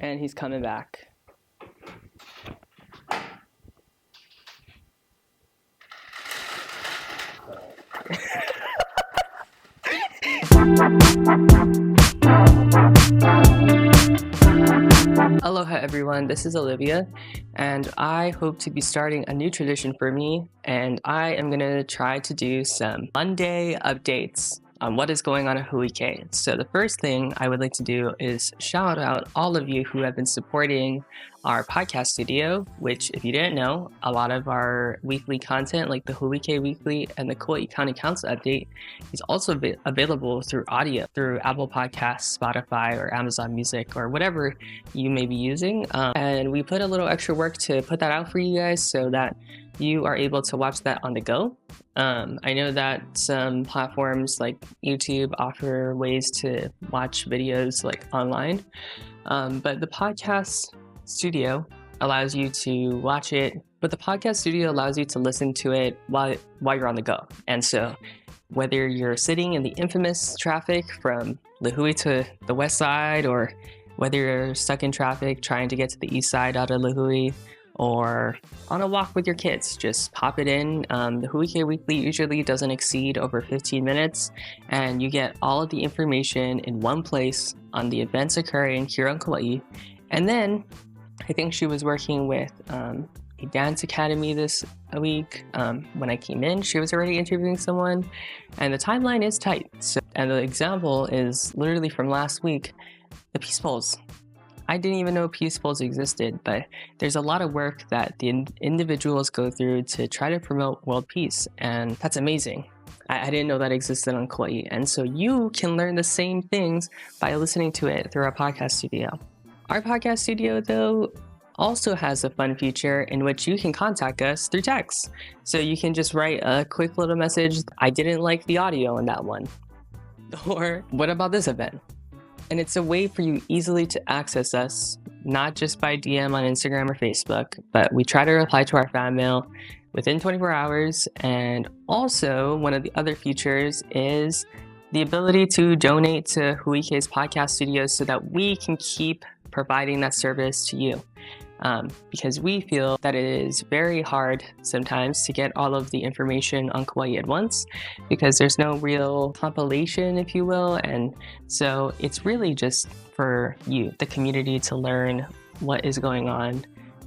and he's coming back. Aloha everyone, this is Olivia, and I hope to be starting a new tradition for me, and I am going to try to do some Monday updates on what is going on at Hō'ike. So the first thing I would like to do is shout out all of you who have been supporting our podcast studio, which, if you didn't know, a lot of our weekly content like the Hō'ike Weekly and the Kauai County Council update is also available through audio through Apple Podcasts, Spotify, or Amazon Music, or whatever you may be using. And we put a little extra work to put that out for you guys so that you are able to watch that on the go. I know that some platforms like YouTube offer ways to watch videos like online, but the podcast studio allows you to watch it, but the podcast studio allows you to listen to it while you're on the go. And so whether you're sitting in the infamous traffic from Lihue to the west side, or whether you're stuck in traffic trying to get to the east side out of Lihue, or on a walk with your kids, just pop it in. The Hō'ike Weekly usually doesn't exceed over 15 minutes, and you get all of the information in one place on the events occurring here on Kauai. And then I think she was working with a dance academy this week. When I came in, she was already interviewing someone, and the timeline is tight. And the example is literally from last week, the Peace Bowls. I didn't even know Peace Bowls existed, but there's a lot of work that the individuals go through to try to promote world peace, and that's amazing. I didn't know that existed on Kauai, and so you can learn the same things by listening to it through our podcast studio. Our podcast studio, though, also has a fun feature in which you can contact us through text. So you can just write a quick little message, I didn't like the audio on that one, or what about this event? And it's a way for you easily to access us, not just by DM on Instagram or Facebook, but we try to reply to our fan mail within 24 hours. And also, one of the other features is the ability to donate to Hō'ike's podcast studios so that we can keep providing that service to you. Because we feel that it is very hard sometimes to get all of the information on Kauai at once, because there's no real compilation, if you will. And so it's really just for you, the community, to learn what is going on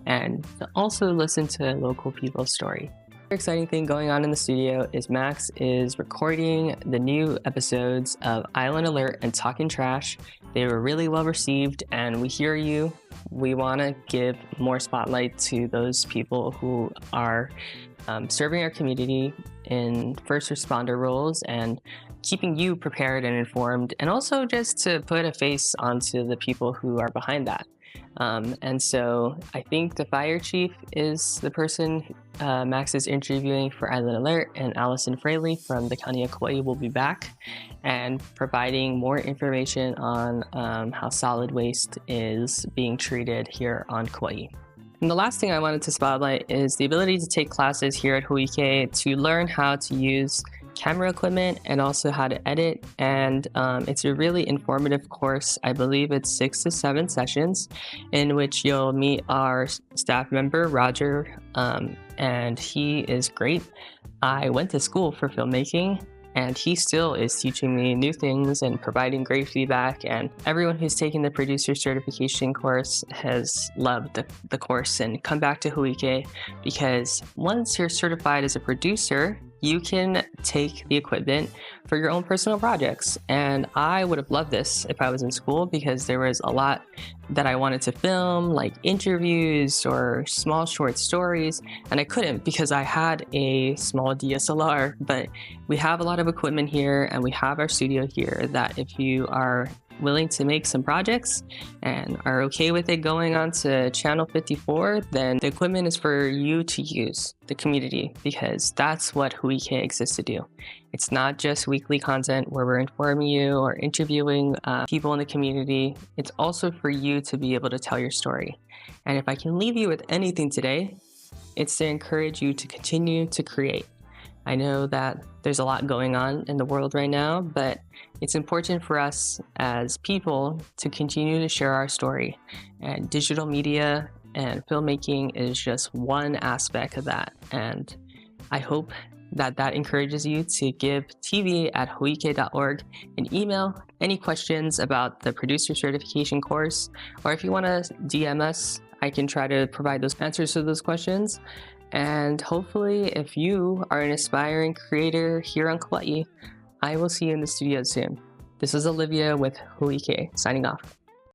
and to also listen to local people's story. Another exciting thing going on in the studio is Max is recording the new episodes of Island Alert and Talking Trash. They were really well received, and we hear you. We want to give more spotlight to those people who are serving our community in first responder roles and keeping you prepared and informed, and also just to put a face onto the people who are behind that. And so I think the fire chief is the person Max is interviewing for Island Alert, and Allison Fraley from the County of Kauai will be back and providing more information on how solid waste is being treated here on Kauai. And the last thing I wanted to spotlight is the ability to take classes here at Hō'ike to learn how to use camera equipment and also how to edit. And it's a really informative course. I believe it's 6 to 7 sessions in which you'll meet our staff member, Roger, and he is great. I went to school for filmmaking, and he still is teaching me new things and providing great feedback. And everyone who's taken the producer certification course has loved the course and come back to Hō'ike, because once you're certified as a producer, you can take the equipment for your own personal projects. And I would have loved this if I was in school, because there was a lot that I wanted to film, like interviews or small short stories, and I couldn't because I had a small DSLR. But we have a lot of equipment here, and we have our studio here that if you are willing to make some projects and are okay with it going on to channel 54, then the equipment is for you to use, the community, because that's what Hō'ike exists to do. It's not just weekly content where we're informing you or interviewing people in the community. It's also for you to be able to tell your story. And if I can leave you with anything today, it's to encourage you to continue to create. I know that there's a lot going on in the world right now, but it's important for us as people to continue to share our story. And digital media and filmmaking is just one aspect of that. And I hope that encourages you to give tv@hoike.org an email, any questions about the producer certification course, or if you want to DM us, I can try to provide those answers to those questions. And hopefully, if you are an aspiring creator here on Kauai, I will see you in the studio soon. This is Olivia with Hō'ike, signing off.